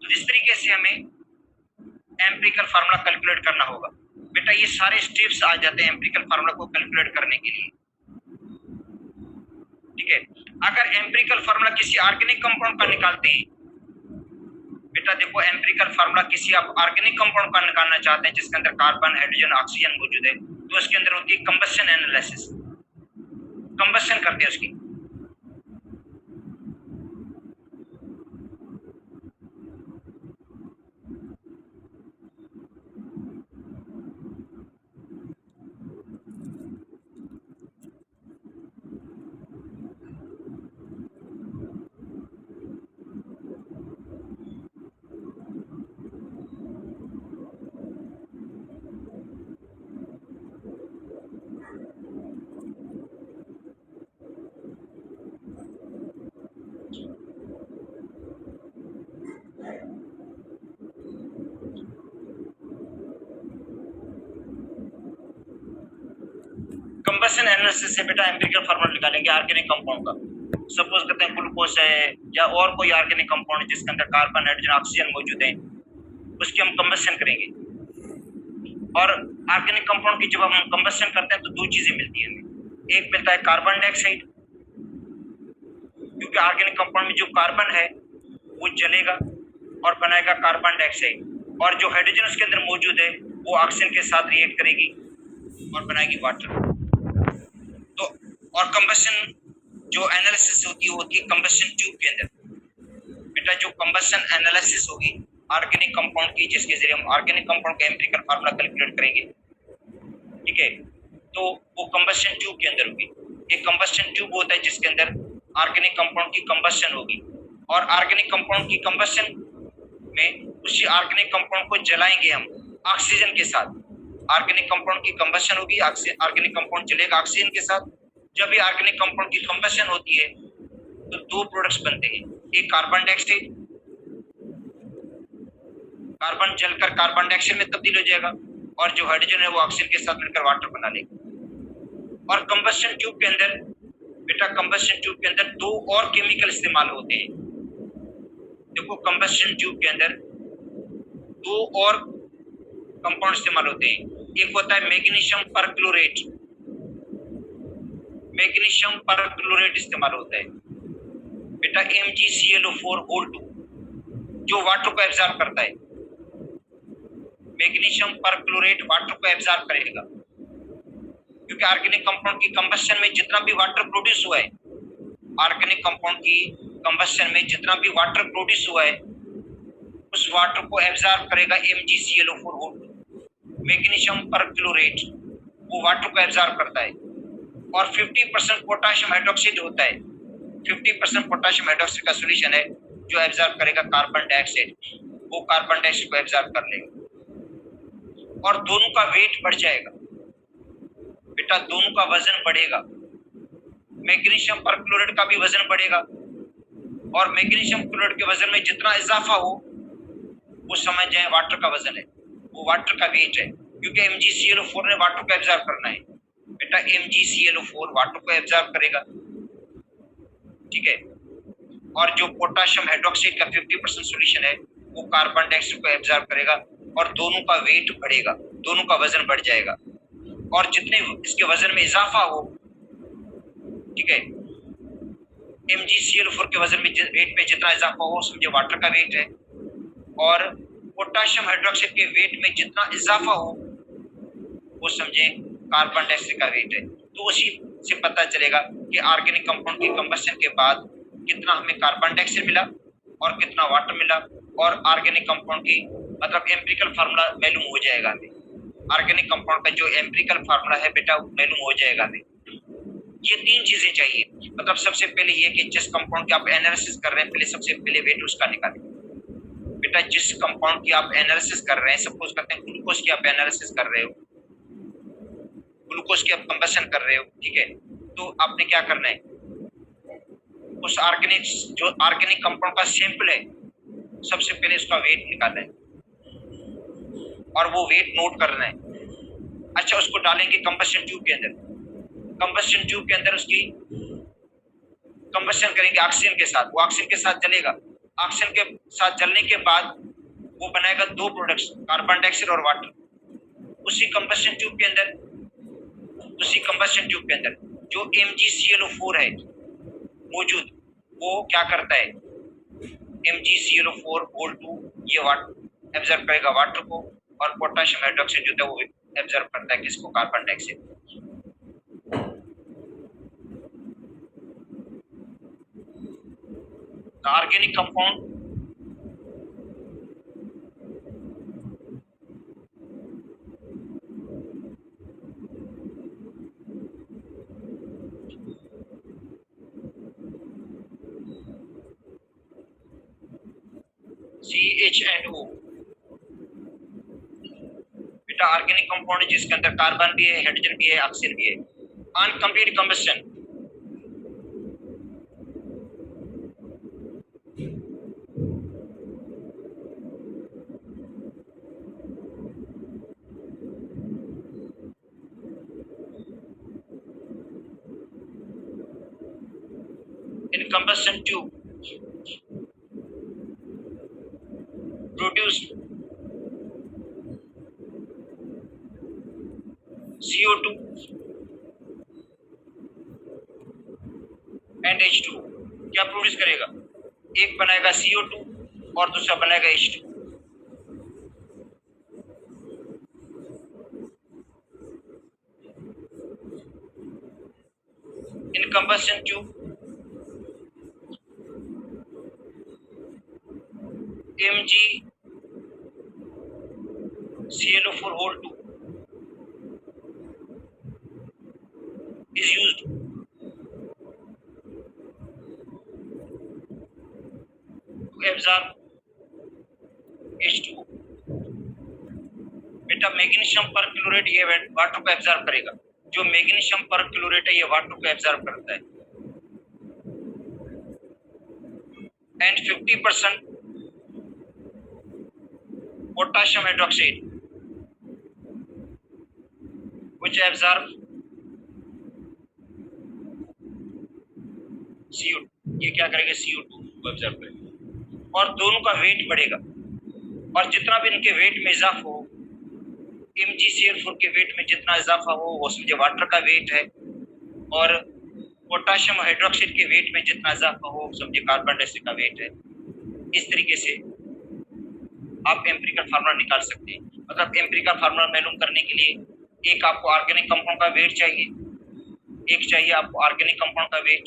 तो इस तरीके से हमें एम्पिरिकल फार्मूला कैलकुलेट करना होगा। बेटा ये सारे स्टेप्स आ जाते हैं एम्पिरिकल फार्मूला को कैलकुलेट करने के लिए। ठीक है, अगर एम्पिरिकल फार्मूला किसी ऑर्गेनिक कंपाउंड का निकालते हैं, बेटा देखो एम्पिरिकल फार्मूला किसी आप ऑर्गेनिक कंपाउंड का निकालना चाहते हैं जिसके अंदर कार्बन, हाइड्रोजन, ऑक्सीजन मौजूद है, तो उसके अंदर होती है कंबशन एनालिसिस। कंबशन करते हैं उसकी। कंबशन एनालिसिस से बेटा एम्पिरिकल फार्मूला निकालेंगे ऑर्गेनिक कंपाउंड का। सपोज करते हैं ग्लूकोज है या और कोई ऑर्गेनिक कंपाउंड जिसके अंदर कार्बन, हाइड्रोजन, ऑक्सीजन मौजूद है, उसकी हम कंबशन करेंगे। और ऑर्गेनिक कंपाउंड की जब हम कंबशन करते हैं तो दो चीजें मिलती हैं हमें। एक मिलता है कार्बन डाइऑक्साइड, क्योंकि ऑर्गेनिक कंपाउंड में जो कार्बन है वो जलेगा और बनाएगा कार्बन डाइऑक्साइड, और जो हाइड्रोजन उसके अंदर मौजूद है वो ऑक्सीजन के साथ रिएक्ट करेगी और बनाएगी वाटर। तो और कंबशन जो एनालिसिस होती है कंबशन ट्यूब के अंदर। बेटा जो कंबशन एनालिसिस होगी ऑर्गेनिक कंपाउंड की, जिसके जरिए हम ऑर्गेनिक कंपाउंड का एम्पिरिकल फार्मूला कैलकुलेट करेंगे। ठीक है, तो वो कंबशन ट्यूब के अंदर होगी। एक कंबशन ट्यूब होता है जिसके अंदर ऑर्गेनिक कंपाउंड की कंबशन होगी, और ऑर्गेनिक कंपाउंड की कंबशन में उसी ऑर्गेनिक कंपाउंड को जलाएंगे हम ऑक्सीजन के साथ। ऑर्गेनिक कंपाउंड की कंबशन होगी, ऑर्गेनिक कंपाउंड जलेगा ऑक्सीजन के साथ। जब भी ऑर्गेनिक कंपाउंड की कंबशन होती है तो दो प्रोडक्ट्स बनते हैं, एक कार्बन डाइऑक्साइड, कार्बन जलकर कार्बन डाइऑक्साइड में तब्दील हो जाएगा, और जो हाइड्रोजन है वो ऑक्सीजन के साथ मिलकर वाटर बना लेगा। और कंबशन ट्यूब के अंदर बेटा कंबशन ट्यूब के अंदर दो और केमिकल इस्तेमाल होते हैं। देखो कंबशन ट्यूब के अंदर दो और कंपाउंड इस्तेमाल होते हैं। एक होता है मैग्नीशियम परक्लोरेट, मैग्नीशियम परक्लोरेट इस्तेमाल होता है बेटा MgClO4 जो वाटर को एब्जॉर्ब करता है। मैग्नीशियम परक्लोरेट वाटर को एब्जॉर्ब करेगा, क्योंकि ऑर्गेनिक कंपाउंड की कंबशन में जितना भी वाटर प्रोड्यूस हुआ है, ऑर्गेनिक कंपाउंड की कंबशन में जितना भी वाटर प्रोड्यूस हुआ है उस वाटर को एब्जॉर्ब करेगा MgClO4। मैग्नीशियम परक्लोरेट वो वाटर को एब्जॉर्ब करता है, और 50% पोटेशियम हाइड्रोक्साइड होता है। 50% पोटेशियम हाइड्रोक्साइड का सॉल्यूशन है जो एब्जॉर्ब करेगा कार्बन डाइऑक्साइड, वो कार्बन डाइऑक्साइड को एब्जॉर्ब कर लेगा और दोनों का वेट बढ़ जाएगा। बेटा दोनों का वजन बढ़ेगा, मैग्नीशियम परक्लोरेट का भी वजन बढ़ेगा, और मैग्नीशियम क्लोराइड के वजन में जितना इजाफा हो वो समझ जाए वाटर का वजन है, वो वाटर का वेट है, क्योंकि MgClO4 ने वाटर को एब्जॉर्ब करना है। बेटा MgClO4 वाटर को एब्जॉर्ब करेगा, ठीक है, और जो पोटेशियम हाइड्रोक्साइड का 50% सॉल्यूशन है वो कार्बन डाइऑक्साइड को एब्जॉर्ब करेगा, और दोनों का वेट बढ़ेगा, दोनों का वजन बढ़ जाएगा। और जितने इसके वजन में इजाफा हो, ठीक है, MgClO4 के वजन में वेट में जितना इजाफा हो समझे वाटर का वेट है, और पोटेशियम हाइड्रोक्साइड के वेट में जितना इजाफा हो वो समझे कार्बन डाइऑक्साइड का वेट है। तो उसी से पता चलेगा कि ऑर्गेनिक कंपाउंड की कंबशन के बाद कितना हमें कार्बन डाइऑक्साइड मिला और कितना वाटर मिला, और ऑर्गेनिक कंपाउंड की मतलब एम्पिरिकल फार्मूला मालूम हो जाएगा हमें। ऑर्गेनिक कंपाउंड का जो एम्पिरिकल फार्मूला है बेटा मालूम हो जाएगा हमें। ये तीन चीजें चाहिए, मतलब सबसे पहले ये कि जिस कंपाउंड की आप एनालिसिस कर रहे हैं पहले सबसे पहले वेट उसका निकालें। बेटा जिस कंपाउंड की आप एनालिसिस कर रहे हैं, सपोज करते हैं ग्लूकोज की आप एनालिसिस कर रहे हो, ग्लूकोज की आप कंबशन कर रहे हो, ठीक है, तो आपने क्या करना है, उस ऑर्गेनिक जो ऑर्गेनिक कंपाउंड का सैंपल है सबसे पहले उसका वेट निकालना है और वो वेट नोट करना है। अच्छा, उसको डालेंगे कंबस्शन ट्यूब के अंदर। कंबस्शन ट्यूब के अंदर उसकी कंबस्शन करेंगे ऑक्सीजन के साथ, वो ऑक्सीजन के साथ जलेगा। ऑक्सीजन के साथ जलने के बाद वो बनाएगा दो प्रोडक्ट्स, कार्बन डाइऑक्साइड और वाटर। उसी कंबस्शन ट्यूब के अंदर जो MgClO4 है मौजूद, वो क्या करता है, MgClO4 ये वाटर एब्जॉर्ब करेगा वाटर को, और पोटेशियम हाइड्रोक्साइड जो है वो एब्जॉर्ब करता है किसको, carbon dioxide. The organic compound CH&O, बेटा ऑर्गेनिक कंपाउंड है जिसके अंदर कार्बन भी है, हाइड्रोजन भी है, ऑक्सीजन भी है। On complete combustion in combustion tube produced CO2 and H2। क्या प्रोड्यूस करेगा, एक बनाएगा CO2 और दूसरा बनाएगा H2। In combustion tube MgClO4 is used to absorb H2। बेटा मैग्नीशियम पर क्लोरेट ये वाटर को एब्जॉर्ब करेगा। जो मैग्नीशियम पर क्लोरेट है ये वाटर को एब्जॉर्ब करता है। And 50% potassium hydroxide which absorb CO2, ये क्या करेगा, CO2 को एब्जॉर्ब करेगा और दोनों का वेट बढ़ेगा। और जितना भी इनके वेट में इजाफा हो, MgCl4 के वेट में जितना इजाफा हो वो समझे वाटर का वेट है, और पोटेशियम हाइड्रोक्साइड के वेट में जितना इजाफा हो समझे कार्बन डाइऑक्साइड का वेट है। इस तरीके से आप एम्पिरिकल फार्मूला निकाल सकते हैं। मतलब एम्पिरिकल फार्मूला मालूम करने के लिए एक आपको ऑर्गेनिक कंपाउंड का वेट चाहिए, एक चाहिए आपको ऑर्गेनिक कंपाउंड का वेट,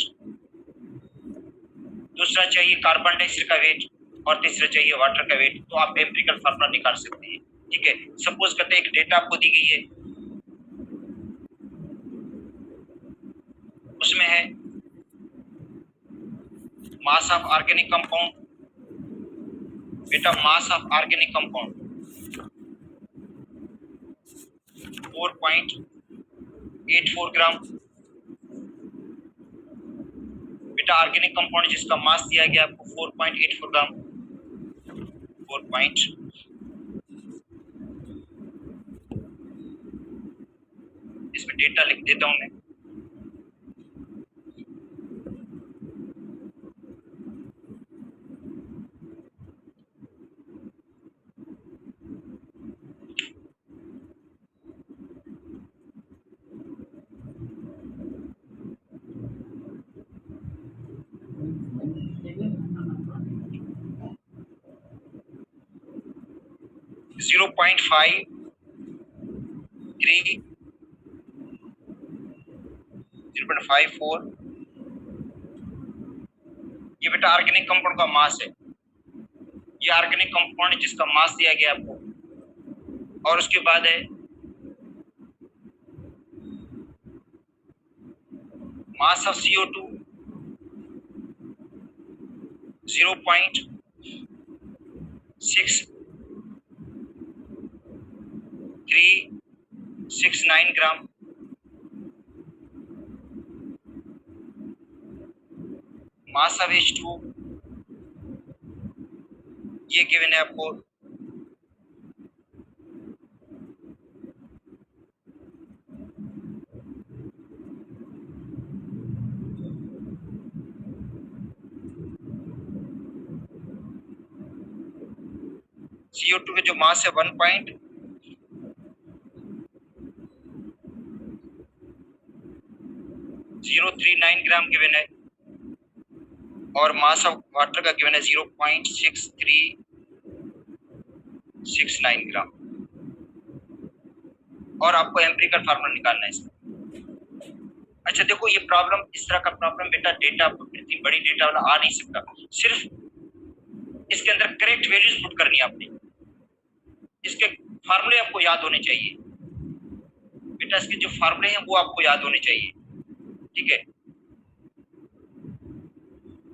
दूसरा चाहिए कार्बन डाइऑक्साइड का वेट, और तीसरा चाहिए वाटर का वेट। तो आप एम्पिरिकल फार्मूला निकाल सकते हैं। ठीक है, सपोज करते हैं एक डेटा आपको दी गई है, उसमें है मास ऑफ ऑर्गेनिक कंपाउंड। बेटा मास ऑफ ऑर्गेनिक कंपाउंड 4.84 ग्राम। बेटा ऑर्गेनिक कंपाउंड जिसका मास दिया गया आपको 4.84 ग्राम। 4. इसमें डेटा लिख देता हूं मैं। जीरो 0.54 ये बेटा ऑर्गेनिक कंपाउंड का मास है। ये ऑर्गेनिक कंपाउंड जिसका मास दिया गया आपको, और उसके बाद है mass of CO2 0.6369 gram. Mass of H2 ये गिवन है आपको। CO2 के जो मास है 1.039 ग्राम गिवन है और मास ऑफ वाटर का गिवन है 0.6369 ग्राम। और आपको एम्पिरिकल फार्मूला निकालना है इसका। अच्छा देखो, ये प्रॉब्लम, इस तरह का प्रॉब्लम बेटा डेटा इतनी बड़ी डेटा वाला आ नहीं सकता। सिर्फ इसके अंदर करेक्ट वैल्यूज पुट करनी है आपने। इसके फार्मूले आपको याद होने चाहिए बेटा, इसके जो फार्मूले हैं वो आपको याद होने चाहिए, ठीक है।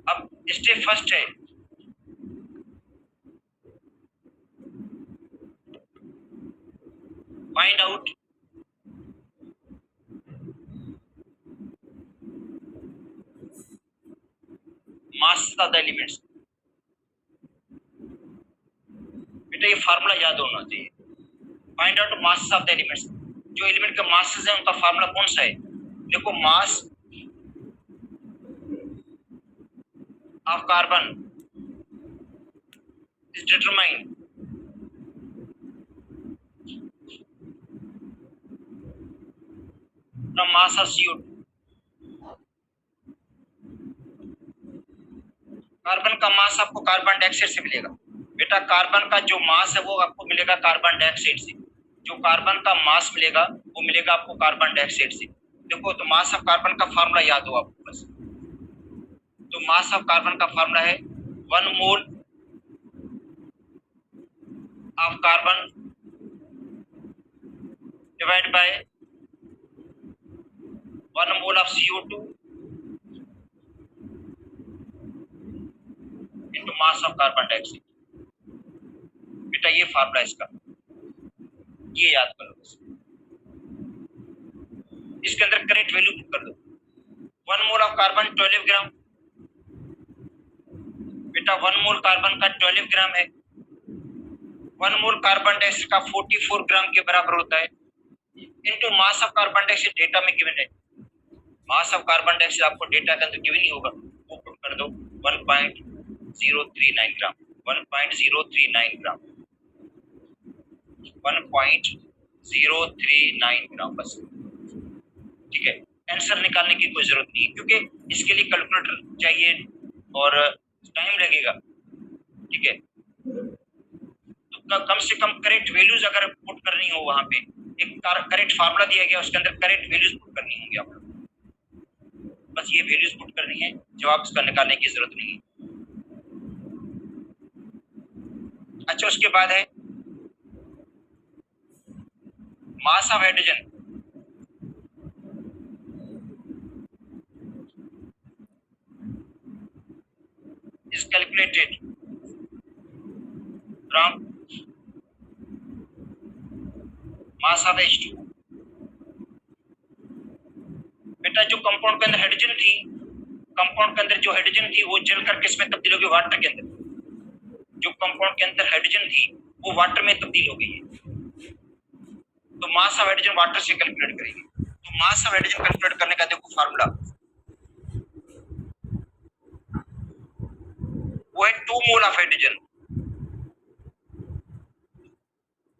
अब स्टेप फर्स्ट है, find out mass of the elements. बेटा ये फार्मूला याद होना चाहिए, find out mass of the elements. जो एलिमेंट का मासेस है उनका फार्मूला कौन सा है? देखो, mass of carbon is determined from mass of CO2। Carbon का मास आपको कार्बन डाइऑक्साइड से मिलेगा बेटा। कार्बन का जो मास है वो आपको मिलेगा कार्बन डाइऑक्साइड से। जो कार्बन का मास मिलेगा वो मिलेगा आपको कार्बन डाइऑक्साइड से। देखो, तो मास ऑफ कार्बन का फार्मूला याद हो आपको बस। तो मास ऑफ कार्बन का फार्मूला है 1 mole of carbon divide by 1 mole of CO2 into mass of carbon dioxide. बेटा ये फार्मूला इसका, ये याद कर लो। इसके अंदर करेक्ट वैल्यू पुट कर दो। 1 मोल ऑफ कार्बन 12 ग्राम। बेटा 1 मोल कार्बन का 12 ग्राम है। 1 मोल कार्बन डाइऑक्साइड का 44 ग्राम के बराबर होता है into mass of carbon dioxide data में गिवन है। मास ऑफ कार्बन डाइऑक्साइड आपको डेटा के अंदर गिवन ही होगा, वो पुट कर दो 1.039 ग्राम। 1.039 ग्राम 1.039 ग्राम बस, ठीक है। आंसर निकालने की कोई जरूरत नहीं है क्योंकि इसके लिए कैलकुलेटर चाहिए और टाइम लगेगा, ठीक है। तो कम से कम करेक्ट वैल्यूज अगर पुट करनी हो, वहां पे एक करेक्ट फार्मूला दिया गया, उसके अंदर करेक्ट वैल्यूज पुट करनी होंगी आपको। बस ये वैल्यूज पुट करनी है, जवाब इसका निकालने की जरूरत नहीं है। अच्छा, उसके बाद है mass of hydrogen. is calculated from mass of H2। बेटा जो कंपाउंड के अंदर हाइड्रोजन थी, कंपाउंड के अंदर जो हाइड्रोजन थी वो जलकर किस में तब्दील हो गई? वाटर के अंदर। जो कंपाउंड के अंदर हाइड्रोजन थी वो वाटर में तब्दील हो गई है। तो मास ऑफ हाइड्रोजन वाटर से कैलकुलेट करेंगे। तो मास ऑफ हाइड्रोजन कैलकुलेट करने का देखो फार्मूला, वो है 2 mole of hydrogen.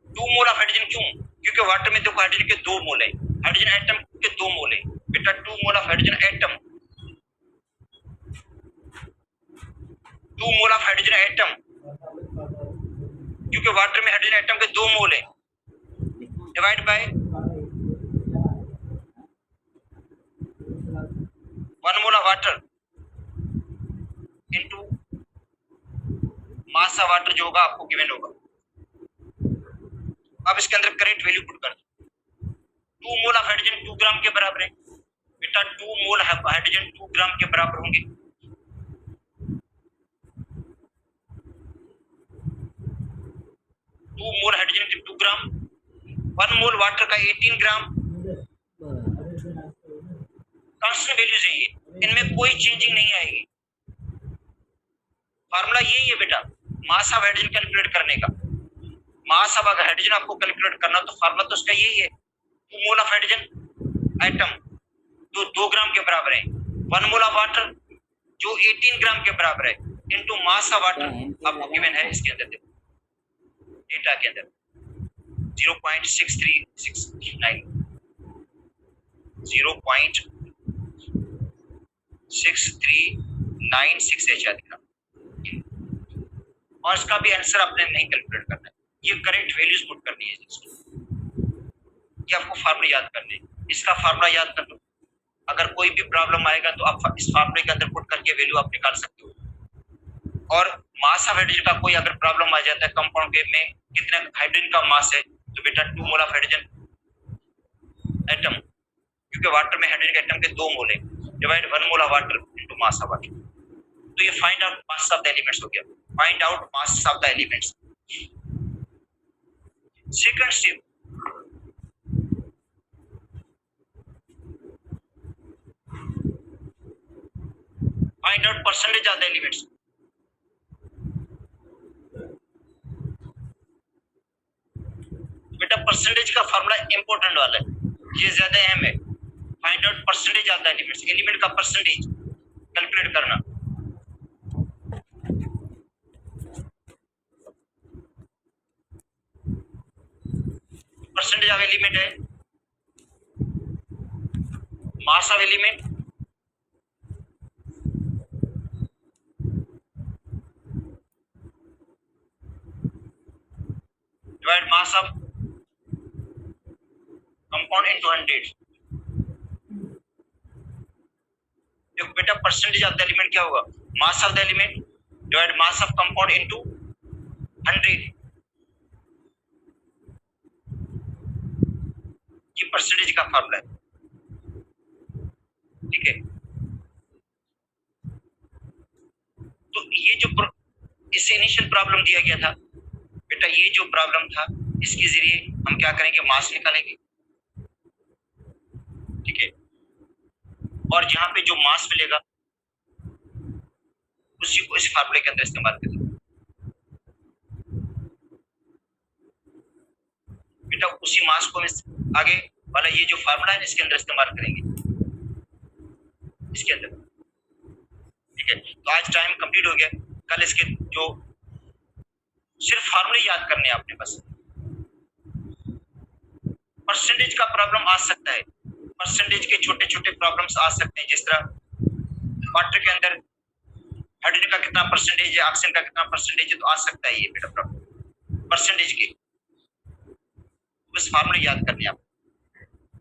2 mole of hydrogen क्यों? क्योंकि वाटर में देखो हाइड्रोजन के 2 मोल है, हाइड्रोजन एटम के 2 मोल है बेटा। 2 mole of hydrogen atom, 2 mole of hydrogen atom, क्योंकि वाटर में हाइड्रोजन एटम के 2 मोल है, divide by 1 mole of water into mass of water जो होगा आपको गिवन होगा। अब इसके अंदर करेक्ट वैल्यू पुट कर दो। 2 मोल ऑफ हाइड्रोजन 2 ग्राम के बराबर है बेटा। 2 मोल हाइड्रोजन 2 ग्राम के बराबर होंगे। 2 मोल हाइड्रोजन के 2 ग्राम, 1 मोल वाटर का 18 ग्राम। कांस्टेंट वैल्यूज है ये, इनमें कोई चेंजिंग नहीं आएगी। फार्मूला यही है बेटा, मास ऑफ हाइड्रोजन कैलकुलेट करने का, मास ऑफ अगर हाइड्रोजन आपको कैलकुलेट करना तो फार्मूला तो उसका यही है, 2 मोल ऑफ हाइड्रोजन एटम जो 2 ग्राम के बराबर है, 1 मोल ऑफ वाटर जो 18 ग्राम के बराबर है, इनटू मास ऑफ वाटर आपको गिवन है इसके अंदर डेटा के अंदर 0.6369 0.6396 है शायद का, और इसका भी आंसर आपने नहीं कैलकुलेट करना है, ये करेक्ट वैल्यूज पुट करनी है इसकी, ये आपको फार्मूला याद करने, इसका फार्मूला याद कर लो, अगर कोई भी प्रॉब्लम आएगा तो आप इस फार्मूले के अंदर पुट करके वैल्यू आप निकाल सकते हो। और मास ऑफ हाइड्रोजन का कोई अगर प्रॉब्लम आ जाता है कंपाउंड के में कितना हाइड्रोजन का मास है, तो बेटा 2 मोल ऑफ हाइड्रोजन एटम, क्योंकि वाटर में हाइड्रोजन एटम के 2 मोल है, divide 1 mole of water into mass of water, तो ये find out mass of the elements हो गया, find out mass of the elements. Second step, find out percentage of the elements. बेटा percentage का formula important वाला है, ये ज्यादा अहम है, find out percentage of the elements, element का परसेंटेज कैलकुलेट करना। परसेंटेज ऑफ एलिमेंट है mass of element divide mass of compound into 100। जो बेटा परसेंटेज ऑफ द एलिमेंट क्या होगा, mass of the element divide mass of compound into 100, ये percentage का formula है, ठीक है। तो ये जो इससे इनिशियल प्रॉब्लम दिया गया था बेटा, ये जो प्रॉब्लम था इसके जरिए हम क्या करेंगे, मास निकालेंगे, ठीक है। और जहां पे जो मास मिलेगा उसी को इस फार्मूले के अंदर इस्तेमाल करेंगे बेटा, उसी मास को आगे वाला ये जो फार्मूला है इसके अंदर इस्तेमाल करेंगे इसके अंदर, ठीक है। तो आज टाइम कंप्लीट हो गया, कल इसके जो सिर्फ फार्मूले याद करने हैं आपने बस। परसेंटेज का प्रॉब्लम आ सकता है, परसेंटेज के छोटे छोटे प्रॉब्लम्स आ सकते हैं, जिस तरह वाटर के अंदर हाइड्रोजन का कितना परसेंटेज है, ऑक्सीजन का कितना परसेंटेज है, तो आ सकता है ये बेटा प्रॉब्लम परसेंटेज के, बस फार्मूले याद करने हैं आप।